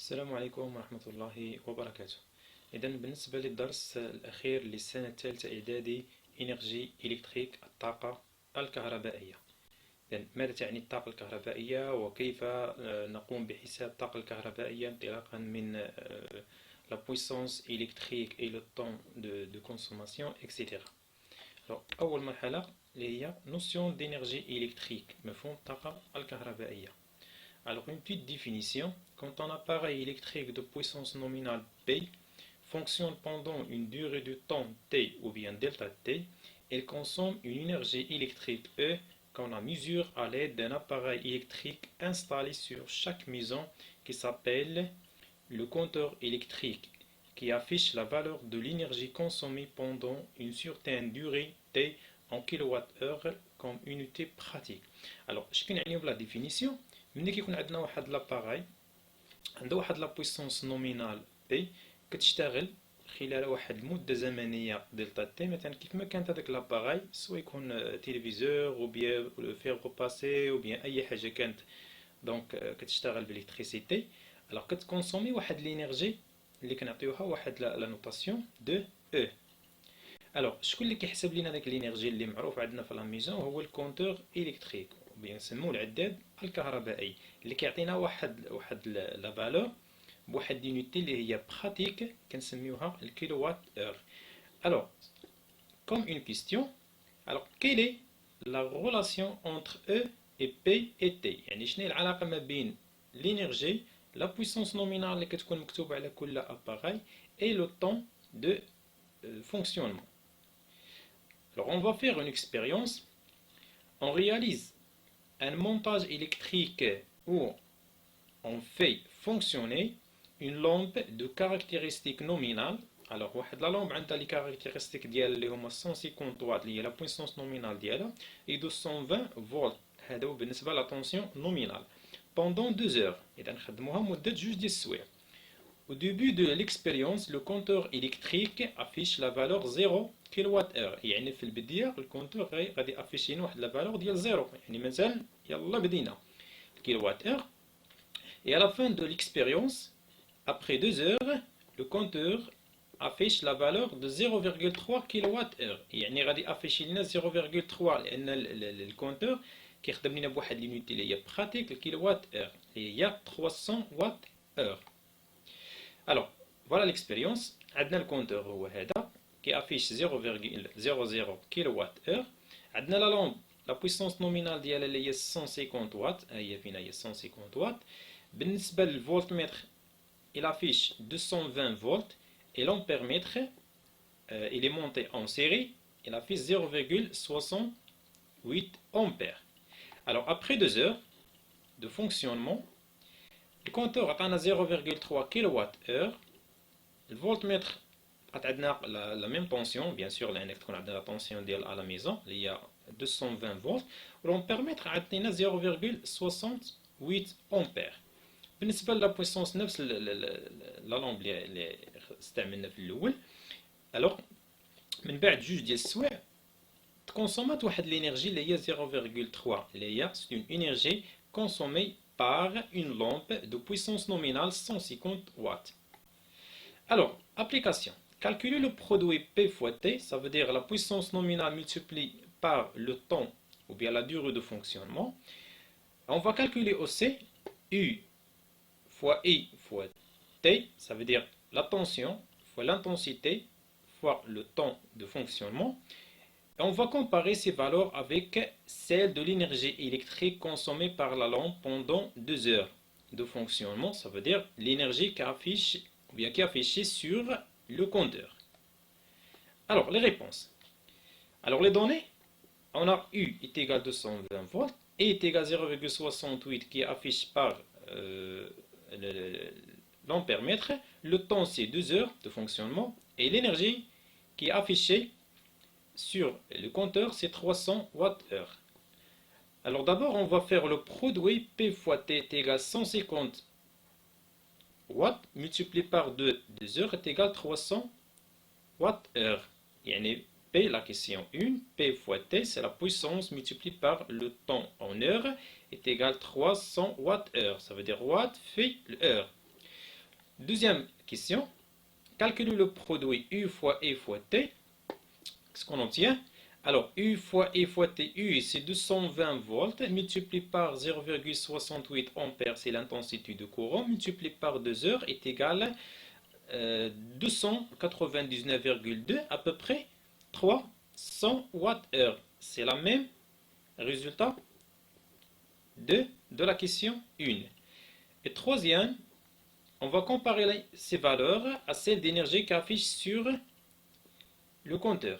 السلام عليكم ورحمة الله وبركاته. إذا بالنسبة للدرس الأخير للسنة الثالثة إعدادي إنرجي إلكتريك الطاقة الكهربائية. إذا ماذا تعني الطاقة الكهربائية وكيف نقوم بحساب الطاقة الكهربائية انطلاقا من la puissance électrique et le temps de consommation, etc. Alors, أول مرحلة اللي هي notion d'énergie électrique مفهوم الطاقة الكهربائية. Alors, une petite définition, quand un appareil électrique de puissance nominale P fonctionne pendant une durée de temps T ou bien delta T, il consomme une énergie électrique E qu'on la mesure à l'aide d'un appareil électrique installé sur chaque maison qui s'appelle le compteur électrique, qui affiche la valeur de l'énergie consommée pendant une certaine durée T en kWh comme unité pratique. Alors, je vais vous la définition. ملي كيكون عندنا واحد لاباراي عنده واحد لا بويسونس نومينال بي كتشتغل خلال واحد المده زمنيه دلتا تي، مثلا كيف ما كانت هذاك لاباراي سواء يكون تيليفزور او بيان فيغو باسي او بيان اي حاجه كانت دونك كتشتغل بالالكتريسيتي. الوغ كتكونسومي واحد لينيرجي اللي كنعطيوها واحد لا نوتاسيون دو او. الوغ شكون اللي كيحسب لينا داك لينيرجي اللي معروف عندنا في لا ميزون؟ هو الكونتور الكتريك، بنسموه العداد الكهربائي، اللي كيعطينا واحد لا فالور بواحد لونيتي اللي هي براتيك كنسميوها الكيلووات اور. الوغ كوم اون كيستيون، الوغ كيل اي لا ريلاسيون انتر او اي بي اي تي، يعني شنو هي العلاقه ما بين لينيرجي لا بويسونس نومينال اللي كتكون مكتوبه على كل اباراي اي لو طون دو fonctionnement. Alors on va faire une expérience. On réalise un montage électrique où on fait fonctionner une lampe de caractéristiques nominales. Alors واحد لا لامب عندها لي كاركتيرستيك ديال اللي هما 150 واط اللي هي لا بويسونس نومينال ديالها et de 120 فولت، هذا هو بالنسبه لا طونسيون نومينال pendant 2 heures. اذا نخدموها مده 2 ديال السوايع. Au début de l'expérience, le compteur électrique affiche la valeur 0 kWh. يعني في البداية الكونتور غادي افيشي لنا واحد لا فالور ديال 0، يعني مازال يلا بدينا كيلوات اور. Et à la fin de l'expérience, après 2 heures, le compteur affiche la valeur de 0,3 kWh. يعني غادي افيشي لنا 0,3 لان الكونتور كيخدم لنا بواحد لونيتي اللي هي براتيك الكيلوات اور اللي هي 300 واط اور. Alors, voilà l'expérience. عندنا الكونتور هو هذا qui affiche 0,00 kWh. عندنا لا لامب لا بويسونس نومينال ديالها اللي هي 150 واط، هي فينا هي 150 واط. بالنسبة للفولت متر il affiche 220 volts et l'ampère-mètre il est monté en série, il affiche 0,68 ampères. Alors après 2 heures de fonctionnement, le compteur عطانا 0,3 kWh. الفولتمتر بقات عندنا لا ميم طونسيون بيان سور لان تكون عندنا لا طونسيون ديال ا لا ميزون اللي هي 220 فولت، والامبيرمتر عطينا 0,68 امبير. بالنسبه لا بويسونس نفس لا لامب اللي استعملنا في الاول. الوغ من بعد 2 ديال السوايع تكونسومات واحد لينيرجي اللي هي 0,3 اللي هي سي اون انرجي كونسومي par une lampe de puissance nominale 150 watts. Alors, application. Calculer le produit P fois T, ça veut dire la puissance nominale multipliée par le temps ou bien la durée de fonctionnement. On va calculer aussi U fois I fois T, ça veut dire la tension fois l'intensité fois le temps de fonctionnement. On va comparer ces valeurs avec celles de l'énergie électrique consommée par la lampe pendant 2 heures de fonctionnement, ça veut dire l'énergie qui est affichée sur le compteur. Alors, les réponses. Alors, les données, on a U est égal à 220 volts, E est égal à 0,68 qui est affiché par l'ampère-mètre, le temps c'est 2 heures de fonctionnement, et l'énergie qui est affichée sur le compteur c'est 300 Wh. Alors d'abord on va faire le produit P fois T est égal à 150 watts multiplié par 2 heures est égal à 300 Wh. يعني P, la question 1, P fois T c'est la puissance multipliée par le temps en heure est égal à 300 Wh. Ça veut dire watt fait l'heure. Deuxième question. Calculer le produit U fois E fois T. Qu'est-ce qu'on obtient? Alors, U fois E fois T, U c'est 220 volts, multiplié par 0,68 ampères, c'est l'intensité du courant, multiplié par 2 heures est égal à 299,2, à peu près 300 Wh. C'est le même résultat de la question 1. Et troisième, on va comparer ces valeurs à celles d'énergie qui affichent sur le compteur.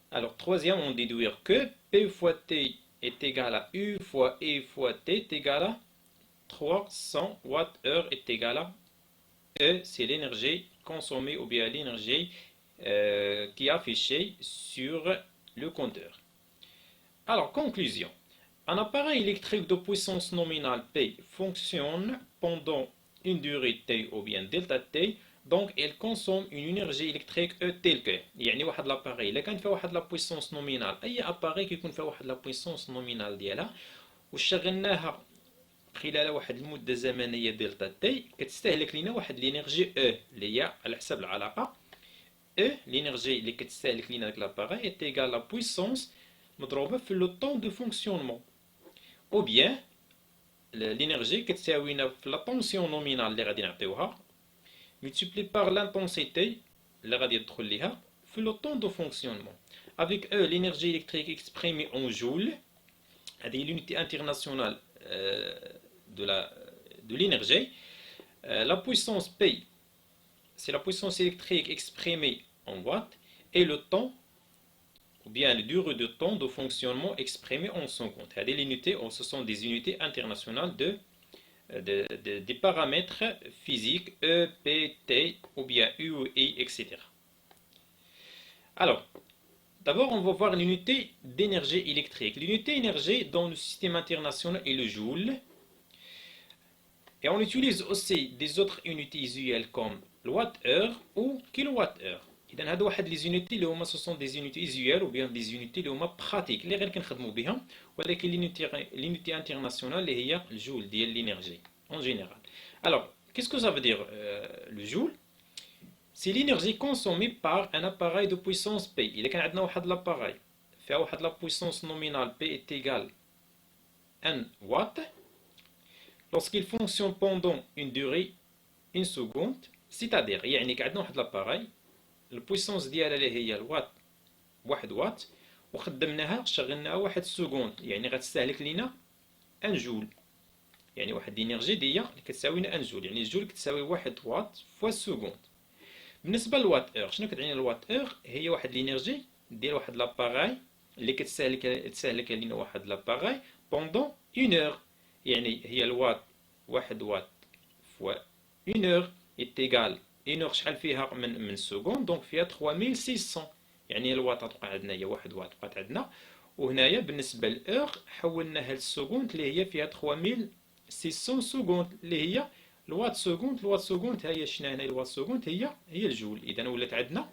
Alors, troisième, on déduit que P fois T est égal à U fois E fois T est égal à 300 Wh est égal à E, c'est l'énergie consommée ou bien l'énergie qui est affichée sur le compteur. Alors, conclusion. Un appareil électrique de puissance nominale P fonctionne pendant une durée T ou bien delta T, donc elle consomme une énergie électrique E telle que يعني واحد l'appareil إلا كان فيه واحد la puissance nominale أي appareil كيكون فيه واحد la puissance nominale ديالها وشغلناها خلال واحد المدة زمنية دلتا تي كتستهلك لنا واحد الانرجي E اللي هي على حسب العلاقة E l'énergie اللي كتستهلك لنا داك l'appareil est égal à la puissance مضروبة في le temps de fonctionnement ou bien l'énergie كتساوينا في la tension nominale اللي غادي نعطيوها multiplié par l'intensité اللي غادي تدخل ليها في le temps de fonctionnement. Avec E l'énergie électrique exprimée en joules, هذه l'unité internationale de l'énergie. La puissance P, c'est la puissance électrique exprimée en watts, et le temps, ou bien la durée de temps de fonctionnement exprimée en secondes. Ce sont des unités internationales des paramètres physiques E, P, T, ou bien U, I, etc. Alors, d'abord, on va voir l'unité d'énergie électrique. L'unité d'énergie dans le système international est le joule. Et on utilise aussi des autres unités usuelles comme le watt-heure ou kilowatt-heure. إذا هادو واحد لي زونيتي اللي هما ce sont des unités usuelles ou bien des unités اللي هما براتيك اللي غير كنخدموا بهم ولكن l'unité internationale اللي هي الجول ديال l'énergie en général. Alors, qu'est-ce que ça veut dire le joule? C'est l'énergie consommée par un appareil de puissance P. إلا كان عندنا واحد l'appareil فيها واحد la puissance nominale P est égale 1 watt. Lorsqu'il fonctionne pendant une durée 1 seconde, c'est-à-dire يعني عندنا واحد l'appareil البويسونس ديالها اللي هي الوات 1 وات وخدمناها شغلناها 1 سكوند يعني غتستهلك لينا 1 جول يعني واحد الانرجي ديال اللي كتساوي لنا 1 جول يعني الجول كتساوي 1 وات فوا سكوند. بالنسبه للوات اور شنو كتعني الوات اور؟ هي واحد الانرجي ديال واحد لاباراي اللي تستهلك لينا واحد لاباراي بوندون 1 اور يعني هي الوات 1 وات فوا 1 اور ايتيغال 1 اور شحال فيها من سكوند دونك فيها 3600 يعني الوات تبقى عندنا هي 1 وات بقات عندنا وهنايا بالنسبه للاور حولناها للسكوند اللي هي فيها 3600 سكوند اللي هي الوات سكوند. الوات سكوند هي شنو هنا الوات سكوند هي الجول. اذا ولات عندنا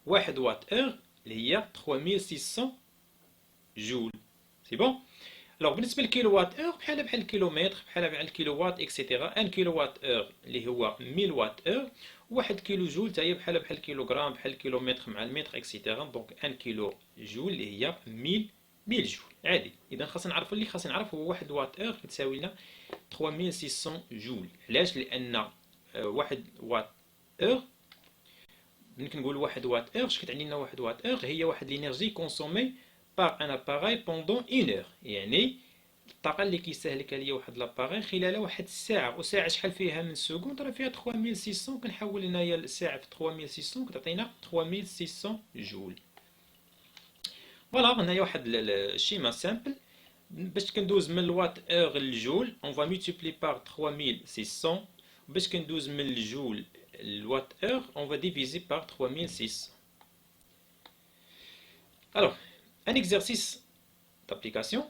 1 وات اور اللي هي 3600 جول. سي بون. Alors بالنسبه للكيلووات اور بحال الكيلومتر بحال الكيلووات اكسيتيرا. 1 كيلووات اور اللي هو 1000 وات اور. 1 كيلو جول حتى هي بحال الكيلوغرام بحال الكيلومتر مع المتر اكسيتيرا. دونك 1 كيلو جول اللي هي 1000 جول عادي. اذا خاصنا نعرفوا اللي خاصنا نعرف هو 1 وات اور كتساوي لنا 3600 جول. علاش؟ لان 1 وات اور ملي كنقول 1 وات اور اش كتعني لنا 1 وات اور؟ هي واحد الانرجي كونسومي par un appareil pendant 1 heure يعني الطاقة اللي كيستهلكها ليا واحد لاباغي خلال واحد الساعة. وساعة شحال فيها من سكوند؟ راه فيها 3600. كنحول هنايا الساعة في 3600 كتعطينا 3600 جول. فوالا هنايا واحد الشيما سامبل باش كندوز من الوات اور للجول اون فا مولتيبلي بار 3600 باش كندوز من الجول الوات اور اون فا ديفيزي بار 3600. Alors, un exercice d'application.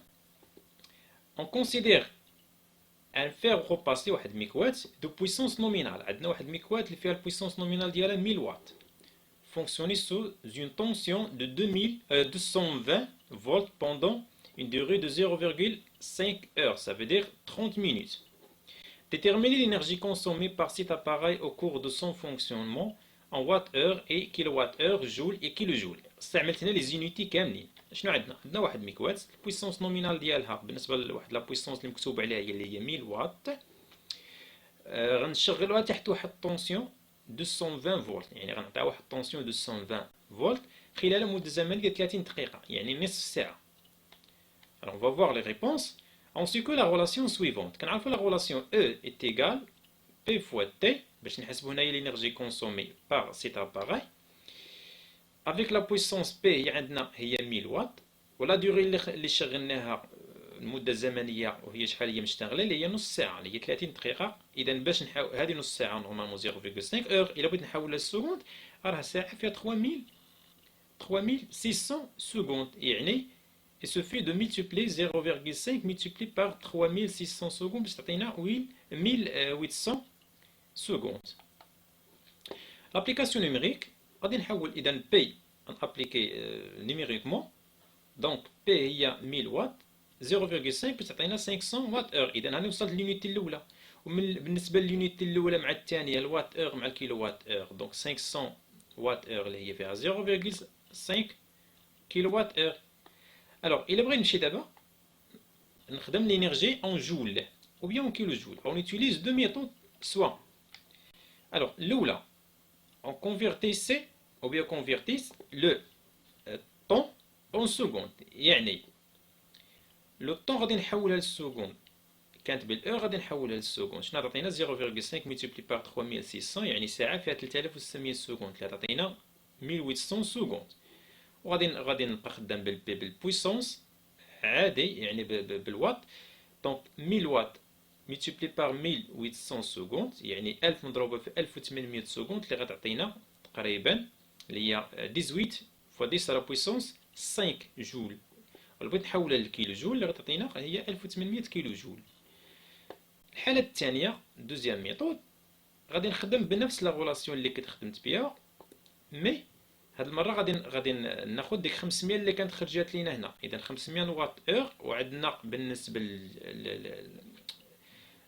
On considère un fer repassé واحد ميكوات de puissance nominale. عندنا واحد ميكوات اللي فيها البويسونس نومينال ديالها 1000 واط. Fonctionner sous une tension de 220 volts pendant une durée de 0,5 heures. Ça veut dire 30 minutes. Déterminer l'énergie consommée par cet appareil au cours de son fonctionnement en watts-heure et kilowatts-heure, joule et kilojoule. استعملت هنا لي زونيتي كاملين. شنو عندنا واحد ميكوات، البويسونس نومينال ديالها بالنسبه لواحد لا بويسونس اللي مكتوب عليها هي اللي هي 1000 واط. غنشغلوها تحت واحد الطونسيون 220 فولت، يعني غنعطيها واحد الطونسيون 220 فولت خلال مده زمنيه ديال 30 دقيقه، يعني نصف ساعه. Alors on va voir les réponses. Ensuite que la relation suivante. كنعرفوا la relation E est égale P fois T باش نحسبوا هنايا l'énergie consommée par cet appareil. Avec la puissance P هي عندنا هي 1000 واط، ولا دوري اللي شغلناها المده الزمنيه وهي شحال هي مشتغله اللي هي نص ساعه اللي هي 30 دقيقه. اذا باش نحاول هذه نص ساعه نورمالمون 0.5 اور، الا بغيت نحولها للسكوند راه ساعه فيها 3600 secondes. يعني il suffit de multiplier 0.5 multiplié par 3600 secondes باش تعطينا 1800 secondes. L'application numérique غادي نحول اذا P نابليكي numériquement. donc P هي 1000 واط 0.5 باش تعطينا 500 وات اور. اذا هاني وصلت لليونيتي الاولى، وبالنسبه لليونيتي الاولى مع الثانيه الوات اور مع الكيلو وات اور، دونك 500 وات اور اللي هي فيها 0.5 كيلو وات اور. الوغ الا بغيت نمشي دابا نخدم لينيرجي اون جول او بيان اون كيلو جول، اون utilise دو ميثود سوا. الوغ الاولى on convertissait ou bien convertisse le temps en secondes. يعني لو طون غادي نحولها للسكوند، كانت بالاور غادي نحولها للسكوند. شنو تعطينا 0.5 ملتيبلي بار 3600 يعني ساعه فيها 3600 سكوند اللي تعطينا 1800 سكوند. وغادي نبقى خدام بالبويسونس عادي يعني بالوات. دونك 1000 واط ملتيبلي بار 1800 سكوند يعني 1000 مضروبه في 1800 سكوند اللي غتعطينا تقريبا اللي هي 18 فوا 10 على بويسونس 5 جول. ولا بغيت نحولها للكيلو جول اللي غتعطينا هي 1800 كيلو جول. الحاله الثانيه دوزيام ميثود غادي نخدم بنفس لا غولاسيون اللي كنت خدمت بها، مي هاد المره غادي ناخذ ديك 500 اللي كانت خرجات لينا هنا. اذا 500 واط اور، وعندنا بالنسبه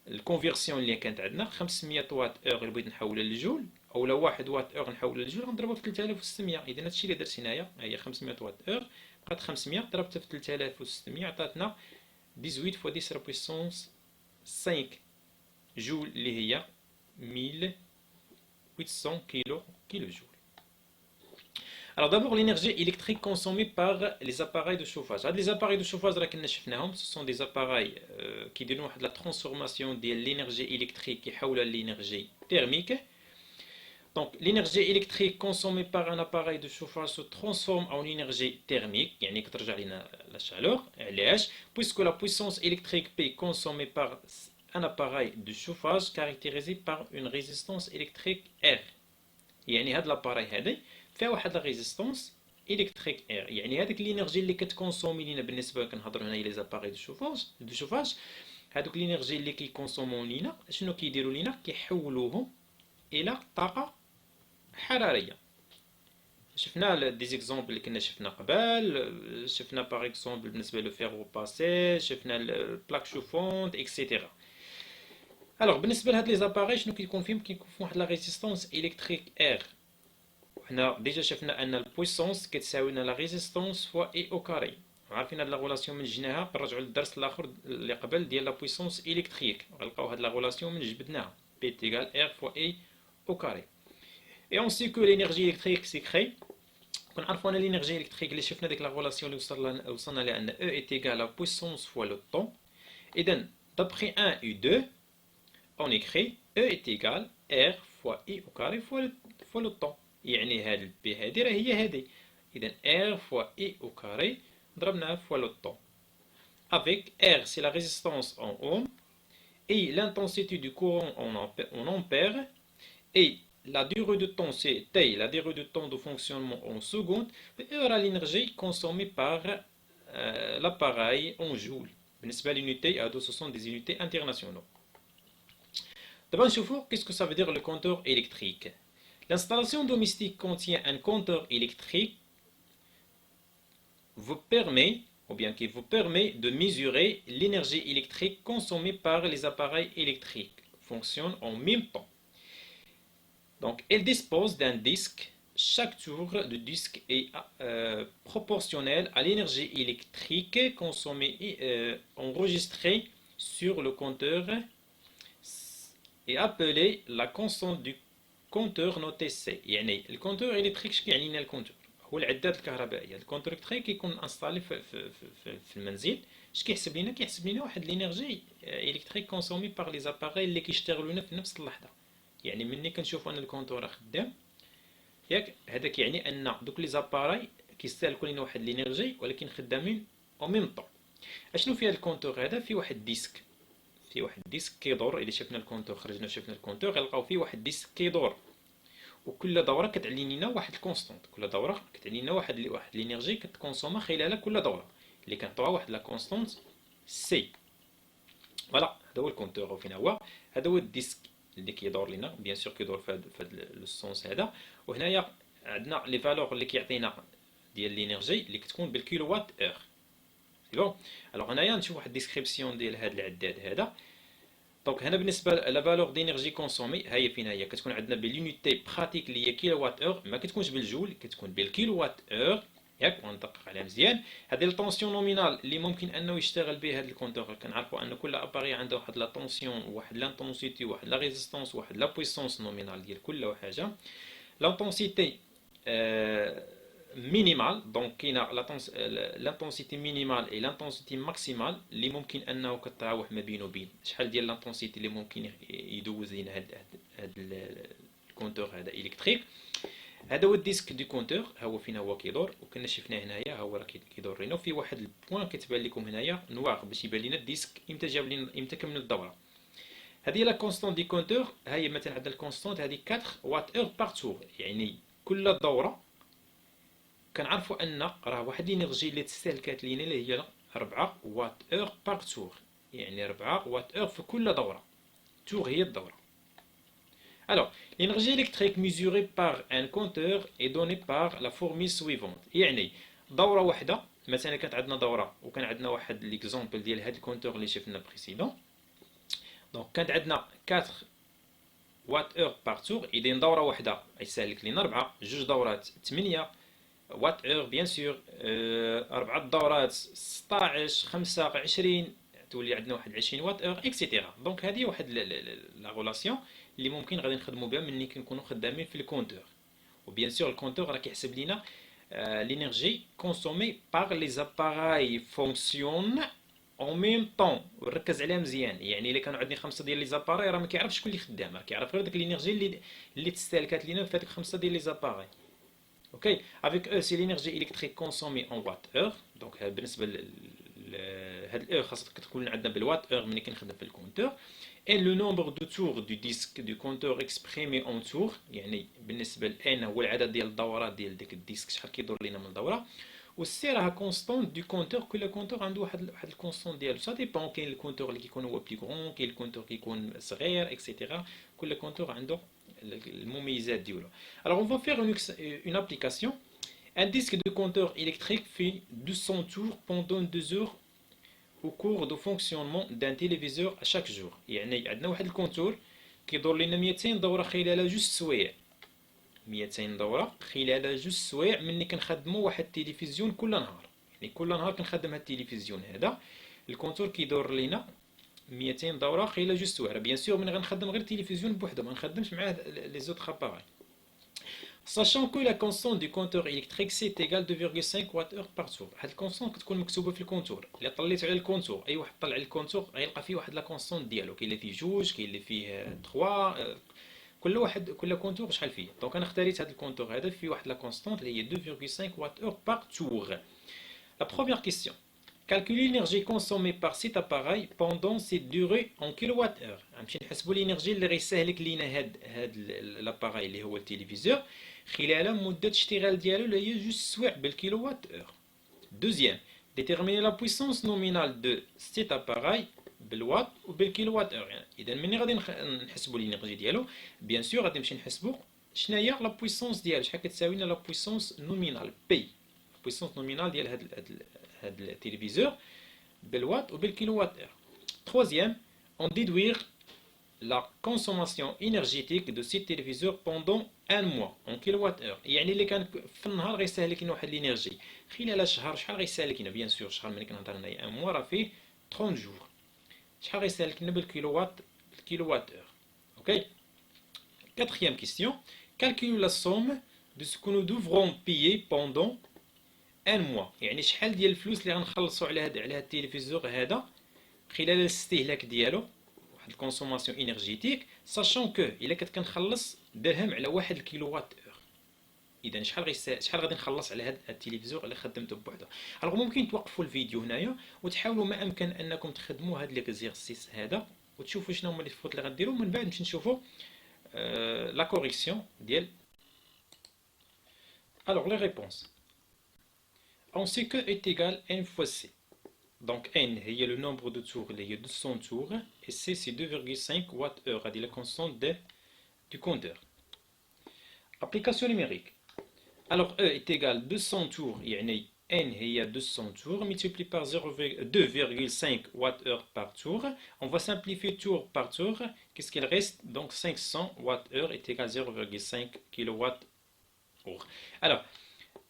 الكونفيرسيون اللي كانت عندنا 500 واط اور اللي بغيت نحولها للجول، اولا 1 واط اور نحولها للجول غنضربها في 3600. اذا هادشي اللي درت هنايا هي 500 واط اور بقات 500 ضربتها في 3600 عطاتنا 18 فوا 10 بويسونس 5 جول اللي هي 1800 كيلو جول. Alors d'abord l'énergie électrique consommée par les appareils de chauffage. Les appareils de chauffage ce sont des appareils qui donnent la transformation de l'énergie électrique qui حولها l'énergie thermique. Donc l'énergie électrique consommée par un appareil de chauffage se transforme en énergie thermique, يعني كترجع لنا la chaleur. علاش؟ puisque la puissance électrique P consommée par un appareil de chauffage caractérisé par une résistance électrique R. يعني هذا الاباراي هذا فيها واحد لا ريزيستونس الكتريك اير، يعني هذيك الانرجي اللي كتكونسومي لينا بالنسبه كنهضروا هنايا لي زاباري دو شوفاج هذوك الانرجي اللي كيكونسومو لينا شنو كيديروا لينا؟ كيحولوهم الى طاقه حراريه. شفنا دي زيكزامبل اللي كنا شفنا قبل، شفنا باغ اكزومبل بالنسبه لو فيرو باسي، شفنا البلاك شوفونت اكسيتيرا. الوغ بالنسبه لهاد لي زاباري شنو كيكون فيهم؟ كيكون فيهم واحد لا ريزيستونس الكتريك اير. حنا ديجا شفنا ان البويسونس كتساوي لنا لا ريزيستونس فوا اي او كاري، عارفين هاد لا غولاسيون من جناها. نرجعوا للدرس الاخر اللي قبل ديال لا بويسونس الكتريك، غنلقاو هاد لا غولاسيون من جبدناها بي تيغال ار فوا اي او كاري. اي اون سي كو لينيرجي الكتريك سي كري. كنعرفوا ان لينيرجي الكتريك اللي شفنا ديك لا غولاسيون اللي وصلنا لها ان او اي تيغال لا بويسونس فوا لو طون. اذا d'après 1 et 2 on écrit E est égal R fois I au carré fois le temps. يعني هاد البي هادي راه هي هادي. إذا R fois I au carré ضربناها fois le temps. Avec R c'est la résistance en ohm et l'intensité du courant en ampère et la durée de temps c'est T, la durée de temps de fonctionnement en secondes et aura l'énergie consommée par l'appareil en joule. بالنسبة للunité هادو ce sont des unités internationaux. D'abord, qu'est-ce que ça veut dire le compteur électrique? L'installation domestique contient un compteur électrique qui vous permet de mesurer l'énergie électrique consommée par les appareils électriques. fonctionnent en même temps. Donc, elle dispose d'un disque. Chaque tour de disque est proportionnel à l'énergie électrique consommée et enregistrée sur le compteur et appelée la constante du compteur notée C. يعني الكونتور électrique شكي يعني لنا الكونتور هو العداد الكهربائيه. الكونتور électrique كيكون انستالي في المنزل. اش كيحسب لنا؟ كيحسب لنا واحد لينيرجي الكتريك كونسومي باغ لي زاباري اللي كيشتغلوا لنا في نفس اللحظه. يعني ملي كنشوفوا ان الكونتور خدام ياك هذا كيعني ان دوك لي زاباراي كيستهلكوا لنا واحد لينيرجي ولكن خدامين او ميم طون. اشنو فيها الكونتور هذا؟ فيه واحد ديسك، فيه واحد ديسك كيدور. الا شفنا الكونتور خرجنا وشفنا الكونتور غنلقاو فيه واحد ديسك كيدور، وكل دوره كتعني لنا واحد الكونستانت. كل دوره كتعني لنا واحد لينيرجي كتكونسوما خلال كل دوره اللي كنعطوها واحد لا كونستانت سي. فوالا هذا هو الكونتور. فين هو؟ هذا هو الديسك اللي كيدور لنا بيان سور كيدور في هذا السونس هذا. وهنايا عندنا لي فالور اللي كيعطينا ديال لينيرجي اللي كتكون بالكيلو وات اور. سي بون. الوغ هنايا نشوف واحد ديسكريبسيون ديال هذا العداد هذا. دونك هنا بالنسبه لا فالور دينيرجي كونسومي ها هي فين هي؟ كتكون عندنا باليونيتي براتيك اللي هي كيلو وات اور، ما كتكونش بالجول، كتكون بالكيلو وات اور. ياك وندقق عليها مزيان. هذه الطونسيون نومينال اللي ممكن انه يشتغل به هذا الكونتور. كنعرفوا ان كل اباري عنده واحد لا طونسيون، واحد لانتونسيتي، واحد لا ريزيستانس، واحد لا بويسونس نومينال ديال كل حاجه. لانتونسيتي مينيمال، دونك كاينه لانتونسيتي مينيمال اي لانتونسيتي ماكسيمال اللي ممكن انه كتراوح ما بين وبين. شحال ديال لانتونسيتي اللي ممكن يدوز لنا هذا الكونتور هذا الكتريك. هذا هو الديسك دو كونتور، ها هو فين هو كيدور. وكنا شفناه هنايا ها هو راه كيدور لنا. وفي واحد البوان كتبان لكم هنايا نواغ باش يبان لنا الديسك امتى جاب لنا امتى كمل الدوره. هذه لا كونستانت دي كونتور. ها هي مثلا عندنا الكونستانت هذه 4 وات اور باغ تور، يعني كل دوره كنعرفوا ان راه واحد الانرجي اللي تستهلكات لينا اللي هي 4 وات اور باغ تور، يعني 4 وات اور في كل دوره. تور هي الدوره. Alors, l'énergie électrique mesurée par un compteur est donnée par la formule suivante. يعني دورة واحدة مثلا كانت عندنا دورة وكان عندنا واحد ليكزومبل ديال هاد الكونتور اللي شفنا بريسيدون. دونك كانت عندنا 4 وات اور باغ تور، إذا دورة واحدة يستهلك لنا 4. جوج دورات 8 وات اور بيان سور، 4 دورات 16، 5 20 تولي عندنا واحد 20 وات اور اكسيتيرا. دونك هذه واحد لا غولاسيون اللي ممكن غادي نخدموا بها ملي كنكونوا خدامين في الكونتور. وبيان سور الكونتور راه كيحسب لينا لينيرجي كونسومي باغ لي زاباراي فونكسيون اون ميم طون. وركز عليها مزيان، يعني الا كانوا عندنا 5 ديال لي زاباراي راه ما كيعرفش شكون اللي خدام، راه كيعرف غير داك لينيرجي اللي تستهلكات لينا في هذوك 5 ديال لي زاباراي. اوكي افيك او سي لينيرجي الكتريك كونسومي اون وات اور. دونك بالنسبه هاد الاو خاصها تكون عندنا بالوات اور ملي كنخدم في الكونتور. et le nombre de tours du disque du compteur exprimé en tours، يعني بالنسبه ل n هو العدد ديال الدورات ديال داك الديسك شحال كيدور لينا من دوره. والسي راها كونستانت دو كونتور. كل كونتور عنده واحد الكونستانت ديالو. سا ديبون، كاين الكونتور اللي كيكون هو بلي غون، كاين الكونتور كيكون صغير اكسيتيرا. كل كونتور عنده المميزات ديالو. alors on va faire une application. Un disque de compteur électrique fait 200 tours pendant 2 heures au cours de fonctionnement d'un téléviseur à chaque jour. يعني عندنا واحد الكونتور كيدور لنا 200 دوره خلال جوج سوايع. 200 دوره خلال جوج سوايع ملي كنخدموا واحد التلفزيون كل نهار. يعني كل نهار كنخدم هاد التلفزيون هذا الكونتور كيدور لنا 200 دوره خلال جوج سوايع. بيان سور ملي غنخدم غير التلفزيون بوحدو ما نخدمش معاه لي زوطخ اباراي. Sachant que la constante du compteur électrique c'est égal 2,5 وات اور par tour. هاد الكونستانت كتكون مكتوبه في الكونتور. الا طليتو على الكونتور، اي واحد طلع على الكونتور غيلقى فيه واحد لا كونستانت ديالو. كاين اللي فيه جوج، كاين اللي فيه 3، كل كونتور شحال فيه. دونك انا اختاريت هاد الكونتور هذا فيه واحد لا كونستانت اللي هي 2,5 وات اور par tour. La première question. Calculer l'énergie consommée par cet appareil pendant cette durée en kilowattheure. غنمشي نحسبوا الانرجي اللي غيستهلك لينا هاد لاباراي اللي هو التلفزيور خلال مدة اشتغال ديالو اللي هي جوج سوايع بالكيلووات اور. دوزيام déterminer la puissance nominale de cet appareil بالوات وبالكيلووات اور. يعني اذا مني غادي نحسبوا الانرجي ديالو بيان سور غادي نمشي نحسبوا شناهي لا بويسونس ديالو، شحال كتساوي لنا لا بويسونس نومينال بي. بويسونس نومينال ديال هاد التلفزيور بالوات وبالكيلووات اور. Troisième, on déduire la consommation énergétique de ces téléviseurs pendant un mois en كيلوات اور. يعني اللي كان في النهار غيستهلك لنا واحد الانرجي خلال شهر شحال غيستهلك لنا؟ بيان سور شحال ملي كنهضر هنايا ان موا راه فيه 30 جور، شحال غيستهلك لنا الكيلوات اور. اوكي. Quatrième question. Calcule la somme de ce que nous devrons payer pendant un mois. يعني شحال ديال الفلوس اللي غنخلصوا على هاد التلفزيون هذا خلال الاستهلاك ديالو، واحد الكونسوماسيون انرجيتيك، ساشون كو الا كنت كنخلص درهم على واحد الكيلووات اور. اذا شحال غادي نخلص على هاد التلفزيون اللي خدمته بوحده. الوغ ممكن توقفوا الفيديو هنايا وتحاولوا ما امكن انكم تخدموا هاد ليكزيرسيس هذا وتشوفوا شنو هما لي فوت اللي غديروا، من بعد نمشي نشوفوا لا كوريكسيون ديال. Alors les réponses. On sait que est égal n fois c. Donc n est le nombre de tours, il y a 200 tours, et c c'est 2,5 Wh, c'est la constante du compteur. Application numérique. Alors E est égal à 200 tours, يعني n est 200 tours, multiplié par 2,5 Wh par tour. On va simplifier tour par tour. Qu'est-ce qu'il reste? Donc 500 Wh est égal à 0,5 kWh. Alors,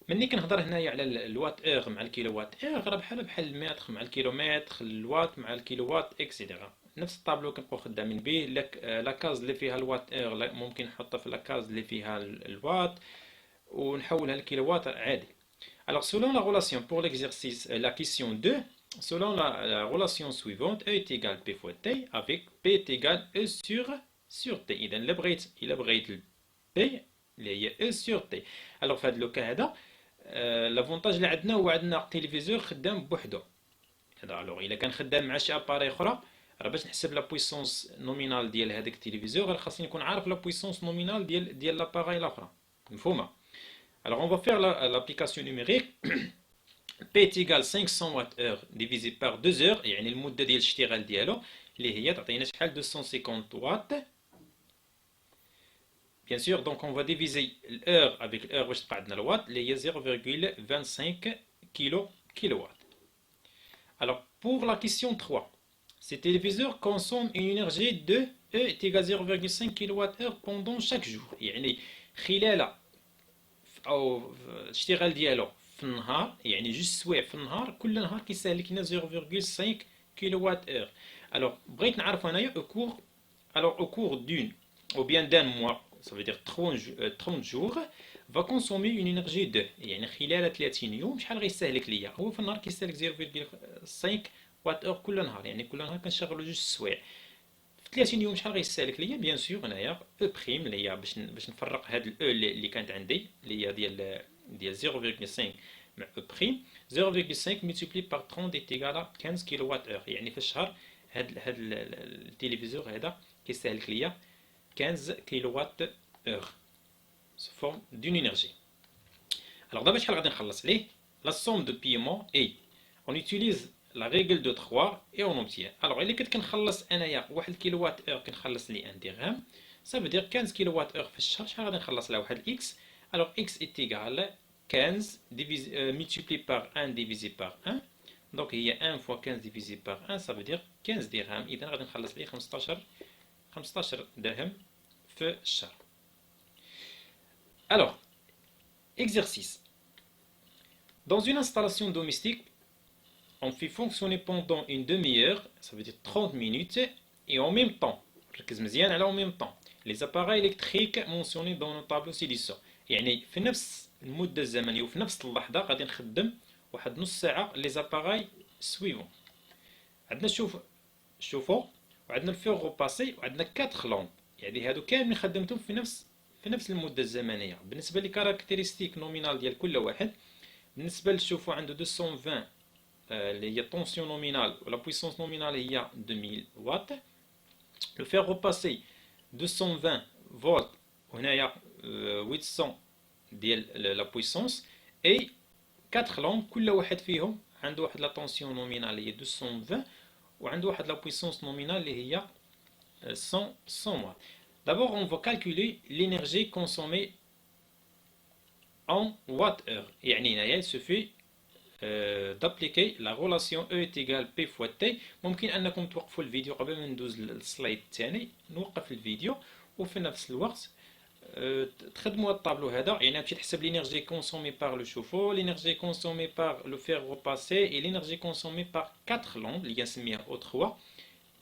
ملي كنهضر هنايا على الوات اور مع الكيلووات اور راه بحال المتر مع الكيلومتر، الوات مع الكيلووات اكسيتيرا، نفس الطابلو كنبقاو خدامين به. لا كاز اللي فيها الوات اور ممكن نحطها في لا كاز اللي فيها الوات ونحولها للكيلووات عادي. Alors selon la relation pour l'exercice, la question 2, selon la relation suivante, E est égal P fois T avec P est égal E sur T. إذا إلا بغيت P اللي هي E sur T. Alors في هذا لو كا هذا لافونتاج اللي عندنا هو عندنا تلفزيون خدام بوحدو هذا. الوغ الا كان خدام مع شي اباري اخرى راه باش نحسب لا بويسونس نومينال ديال هذاك التلفزيون غير خاصني نكون عارف لا بويسونس نومينال ديال لاباري الاخرى. مفهومه؟ Alors on va faire l'application numérique. P est égal 500 Wh divisé par 2 heures، يعني المده ديال الاشتغال ديالو اللي هي تعطينا شحال 250 واط. Bien sûr, donc on va diviser l'heure avec l'heure باش تبقى عندنا الوات اللي هي 0,25 kilowatt. Alors pour la question 3, ce téléviseur consomme une énergie de E est égal à 0,5 kWh pendant chaque jour. يعني خلال او الاشتغال ديالو في النهار، يعني جوج سوايع في النهار، كل نهار كيستهلك لنا 0,5 kWh. Alors بغيت نعرف انايا au cours d'une ou bien d'un mois, ça veut dire 30 jours, va consommer une énergie de، يعني خلال 30 يوم شحال غيستهلك ليا؟ هو في النهار كيستهلك 0,5 وات اور كل نهار، يعني كل نهار كنشغلو جوج سوايع. في 30 يوم شحال غيستهلك ليا؟ بيان سور هنايا او بريم اللي هي باش نفرق هاد الاو اللي كانت عندي اللي هي ديال 0,5 مع او بريم 0,5 ملتيبلي بار 30 est égal à 15 كيلووات اور. يعني في الشهر هاد التلفزيون هذا كيستهلك ليا 15 kWh sous forme d'une énergie. Alors d'abord شحال غادي نخلص عليه؟ La somme de paiement est، on utilise la règle de 3 et on obtient. Alors إلا كنت كنخلص أنايا 1 كيلووات اور كنخلص لي 1 درهم، ça veut dire 15 كيلووات اور في الشهر شحال غادي نخلص على واحد x. Alors x est égal 15 multiplié par 1 divisé par 1. Donc هي 1 fois 15 divisé par 1 ça veut dire 15 درهم. إذا غادي نخلص عليه 15 درهم في الشهر. Alors, exercice. Dans une installation domestique, on fait fonctionner pendant une demi-heure, ça veut dire 30 minutes, et en même temps, en même temps, les appareils électriques mentionnés dans le tableau ci-dessous. يعني في نفس المدة الزمنية وفي نفس اللحظة غادي نخدم واحد نص ساعة les appareils suivants. عندنا شوفوا وعندنا الفيغ روباسي وعندنا 4 لامب، يعني هادو كاملين خدمتهم في نفس المده الزمنيه. بالنسبه لكاركتيرستيك نومينال ديال كل واحد، بالنسبه للشوفو عنده 220 اللي هي طونسيون نومينال ولا بويسونس نومينال هي 2000 واط. لو فيغ روباسي 220 فولت وهنايا 800 ديال لا بويسونس. اي 4 لامب كل واحد فيهم عنده واحد لا طونسيون نومينال اللي هي 220 وعنده واحد لا بويسونس نومينال اللي هي 100 watts. D'abord, on va calculer l'énergie consommée en watt-heure. يعني هنايا il suffit d'appliquer la relation E est égal P fois T. ممكن أنكم توقفوا الفيديو قبل ما ندوز للسلايد الثاني، نوقف الفيديو وفي نفس الوقت تخدموا الطابلو هذا، يعني غتمشي تحسب لينيرجي كونسومي بار لو شوفو، لينيرجي كونسومي بار لو فير روباسي، اي لينيرجي كونسومي بار 4 لومب اللي كنسميها او 3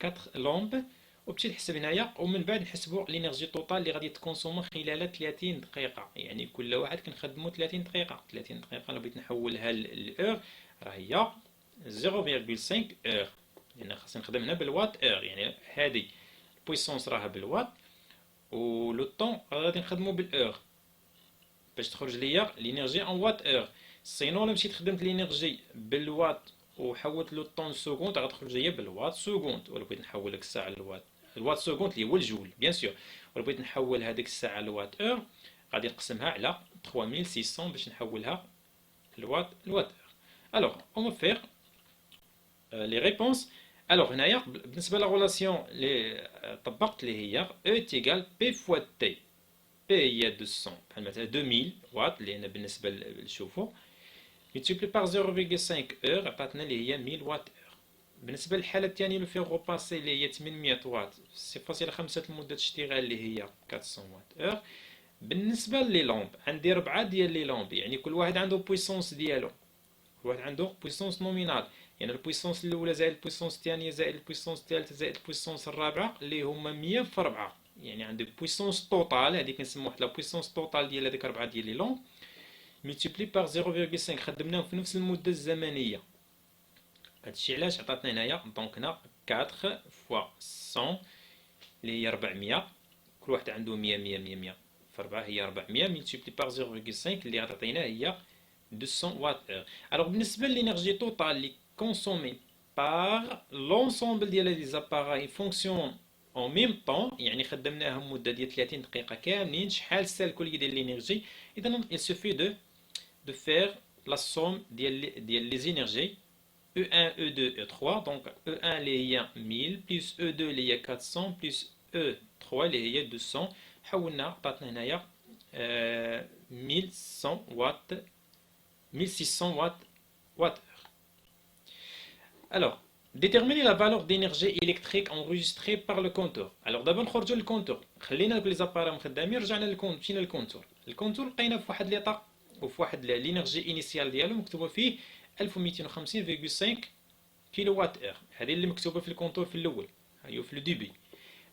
4 لومب، وبتمشي تحسب هنايا، ومن بعد نحسبوا لينيرجي توتال اللي غادي تكونسومو خلال 30 دقيقه، يعني كل واحد كنخدموا 30 دقيقه. 30 دقيقه لو بغيت نحولها للاور راه هي 0.5 اور، لان خاصني نخدم هنا بالوات اور، يعني هذه البويسونس راها بالوات ولو طون غادي نخدمو بالاور باش تخرج ليا لينيرجي ان وات اور. سينو الا مشيت خدمت لينيرجي بالوات وحولت لو طون سكوند غتخرج ليا بالوات سكوند، ولا بغيت نحول لك الساعه للوات، الوات سكوند اللي هو الجول بيان سور، ولا بغيت نحول هذيك الساعه لوات اور غادي نقسمها على 3600 باش نحولها لوات اور. الوغ اون فير لي ريبونس. الوغ هنايا بالنسبه لا ريلاسيون اللي طبقت اللي هي E تيغال بي فوا تي، بي هي 200 بحال مثلا 2000 واط لان بالنسبه للشوفو، ملتيبلي بار 0.5 اور عطاتنا اللي هي 1000 واط اور. بالنسبه للحاله الثانيه لو فيغ روباسي اللي هي 800 واط 0.5 المده اشتغال اللي هي 400 واط اور. بالنسبه لي لومب عندي 4 ديال لي لومب، يعني كل واحد عنده بويسونس ديالو، كل واحد عنده بويسونس نومينال، يعني البويسونس الاولى زائد البويسونس الثانيه زائد البويسونس الثالثه زائد البويسونس الرابعه اللي هما 100 في 4، يعني عندي بويسونس توتال هذه كنسموها واحد لا بويسونس توتال ديال هذيك 4 ديال لي لون ملتيبلي بار 0.5 خدمناهم في نفس المده الزمنيه. هادشي علاش عطاتنا هنايا دونك هنا 4 فوا 100 اللي هي 400، كل واحد عنده 100 100 100 100 في 4 هي 400 ملتيبلي بار 0.5 اللي غتعطينا هي 200 واtt heure. Alors بالنسبه للانرجي توتال اللي كونسومي بار لونسومبل ديال لي زاباراي فونكسيون اون ميم طون، يعني خدمناهم مده ديال 30 دقيقه كاملين، شحال السال الكلي ديال الانرجي. اذا il suffit de faire la somme ديال لي زينيرجي E1 E2 E3. donc E1 اللي هي 1000 بلس E2 اللي هي 400 بلس E3 اللي هي 200، حولنا عطاتنا هنايا 1100 واtt 1600 watt heure. Alors, déterminer la valeur d'énergie électrique enregistrée par le compteur. Alors d'abord نخرجوا للكونتور، خلينا لي زاباري مخدامين، رجعنا للكونتور. مشينا للكونتور، الكونتور لقينا في واحد ليطا وفي واحد لينيرجي انيسيال ديالو مكتوبه فيه 1250.5 كيلو وات اور، هذه اللي مكتوبه في الكونتور في الاول، هي في الديبي.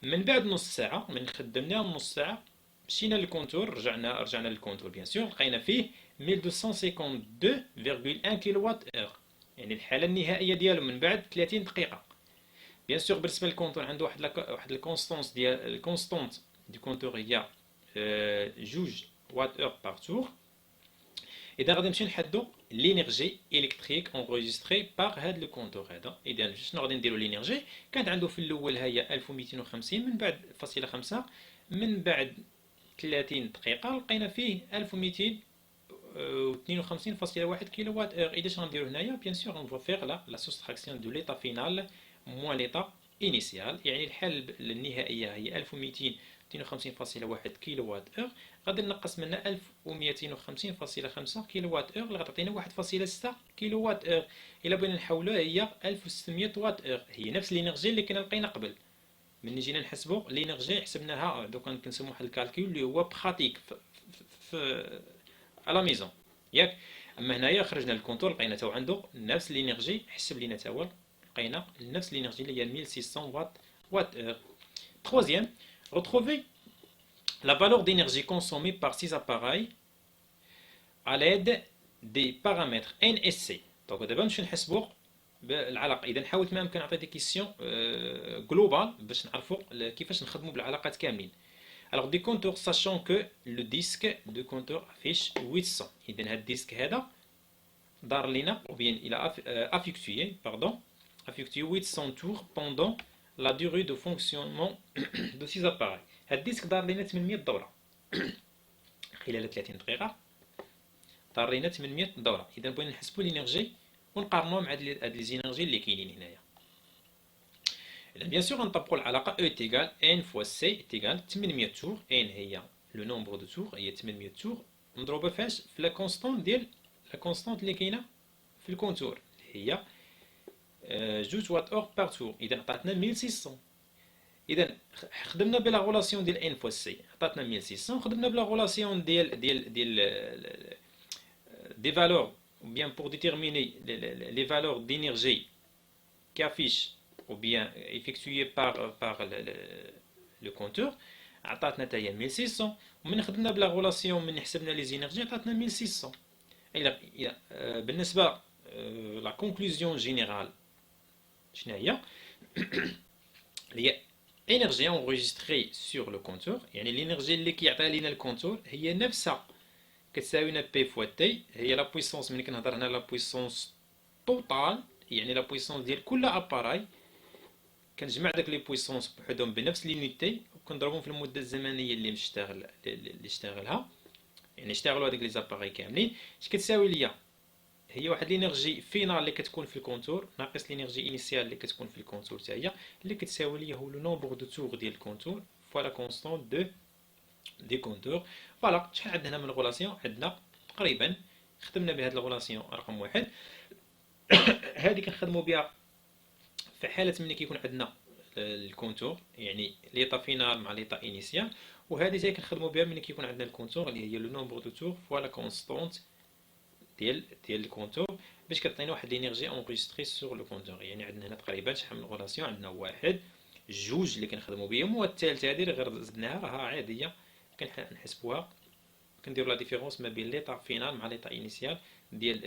من بعد نص ساعه من خدمناهم نص ساعه مشينا للكونتور، رجعنا للكونتور بيان سور، لقينا فيه 1252.1 كيلو وات اور، يعني الحاله النهائيه ديالو من بعد 30 دقيقه. بيان سور بالنسبه للكونتور عنده واحد الكونستونس ديال الكونستونت دي كونتور هي 2 وات اور بار تور. اذا غادي نمشي نحدو لينيرجي الكتريك انغوجيستري بار هاد لو كونتور هذا. اذا شنو غادي نديرو لينيرجي؟ كانت عنده في الاول هي 1250، من بعد فاصله 5، من بعد 30 دقيقه لقينا فيه 1252.1 كيلو وات اور. اذا شنو غنديرو هنايا؟ بيان سور اون فو فيغ لا سوستراكسيون دو ليطا فينال موان ليطا انيسيال، يعني الحل النهائيه هي 1252.1 كيلو وات اور، غادي نقص منها 1250.5 كيلو وات اور اللي غتعطينا 1.6 كيلو وات اور. الا بغينا نحولوها هي 1600 وات اور، هي نفس الانرجي اللي كنا لقينا قبل. ملي جينا نحسبوا الانرجي حسبناها دوكا كنسموا واحد الكالكول اللي هو براتيك في على ميزون ياك. اما هنايا خرجنا الكونتور لقينا تو عنده نفس الانرجي، حسب لينا تا هو لقينا نفس الانرجي اللي هي 1600 وات اور. Troisième, retrouver la valeur d'énergie consommée par ces appareils à l'aide des paramètres N et C. Donc دابا نمشيو نحسبوا بالعلاقه. اذا حاولت ما امكن نعطي دي كيسيون جلوبال باش نعرفوا كيفاش نخدموا بالعلاقات كاملين. Alors des compteurs sachant que le disque de compteur affiche 800. إذا هاد الديسك هذا دار لنا ou bien il a effectué 800 tours pendant la durée de fonctionnement de ces appareils. هاد الديسك دار لنا 800 دورة خلال 30 دقيقة، دار لنا 800 دورة. إذا بغينا نحسبوا الانرجي ونقارنوها مع هاد لي زينرجي اللي كاينين هنايا. Bien sûr, on tape l'alaqa E est égal N fois C est égal 800 tours. N هي le nombre de tours هي 800 tours. نضربها فاش في la constante اللي كاينه في الكونتور هي جوج واط اور باغ تور، اذا عطاتنا 1600. اذا خدمنا بلا غولاسيون ديال ان فوا سي عطاتنا 1600، وخدمنا بلا غولاسيون ديال des valeurs ou bien pour déterminer les valeurs d'énergie qui affichent ou bien effectuées par le compteur عطاتنا حتى هي 1600. ومن خدمنا بلا غولاسيون من حسبنا لي زينيرجي عطاتنا 1600. بالنسبه لا كونكلوزيون جينيرال شنو هي؟ هي انرجي enregistrée sur le compteur، يعني الانرجي اللي كيعطيها لينا الكونتور هي نفسها كتساوينا بي فوا تي، هي لا بويسونس. ملي كنهضر هنا لا بويسونس توتال يعني لا بويسونس ديال كل اباراي، كنجمع داك لي بويسونس بوحدهم بنفس لينيتي وكنضربهم في المده الزمنيه اللي اشتغلها، يعني اشتغلوا هذيك لي زاباراي كاملين. اش كتساوي ليا؟ هي واحد لينيرجي فينال اللي كتكون في الكونتور ناقص لينيرجي انيسيال اللي كتكون في الكونتور حتى هي، اللي كتساوي ليا هو لو نومبر دو تور ديال الكونتور فوا لا كونستون دي كونتور. فوالا شحال عندنا هنا من غولاسيون؟ عندنا تقريبا خدمنا بهاد الغولاسيون رقم واحد. هذه كنخدموا بها في حاله ملي كيكون عندنا الكونتور، يعني ليطا فينال مع ليطا انيسيال. وهذه حتى كنخدموا بها ملي كيكون عندنا الكونتور اللي هي لو نومبر دو تور فوا لا كونستونت ديال الكونتور، باش كتعطينا واحد لينيرجي اونغيستري سور لو كونتور. يعني عندنا هنا تقريبا شحال من غولاسيون؟ عندنا واحد، جوج اللي كنخدموا بهم، والثالثه هذه غير زدناها راها عاديه كنحسبوها، كنديروا لا ديفيرونس ما بين ليطا فينال مع ليطا انيسيال ديال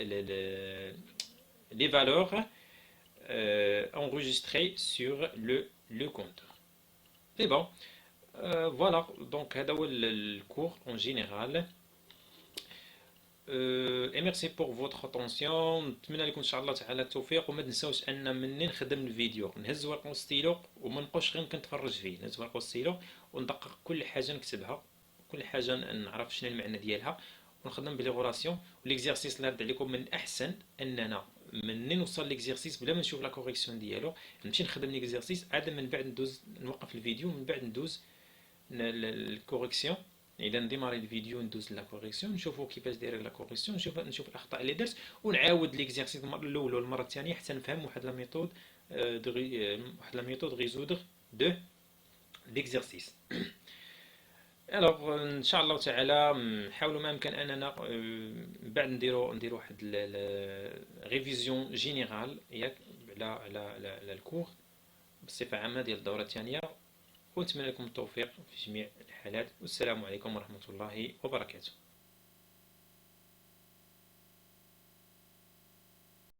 لي فالور enregistrées sur le compteur. C'est bon. Voilà, donc هذا هو الكور en général. Et merci pour votre attention. نتمنى لكم ان شاء الله تعالى التوفيق، وما تنساوش ان مني نخدم الفيديو نهز ورقه وستيلو وما نبقاوش غير كنتفرج فيه، نهز ورقه وستيلو وندقق كل حاجه نكتبها، كل حاجه نعرف شنو المعنى ديالها ونخدم بلي غوراسيون. وليكزارسيس اللي رد عليكم من الاحسن اننا مني نوصل ليكزارسيس بلا ما نشوف لا كوريكسيون ديالو نمشي نخدم ليكزارسيس، عاد من بعد ندوز نوقف الفيديو، من بعد ندوز الكوريكسيون. اذا نديماري الفيديو ندوز لا كوريكسيون نشوفوا كيفاش داير لا كوريكسيون، نشوف الاخطاء اللي درت، ونعاود ليكزارسيس المره الاولى والمره الثانيه حتى نفهم واحد لا ميثود واحد لا ميثود ريزودر دو ليكزارسيس. الوغ ان شاء الله تعالى نحاولوا ما امكن اننا بعد نديروا واحد ريفيزيون جينيرال ياك على الكور بصفه عامه ديال الدوره الثانيه. ونتمنى لكم التوفيق في جميع الحالات، والسلام عليكم ورحمه الله وبركاته.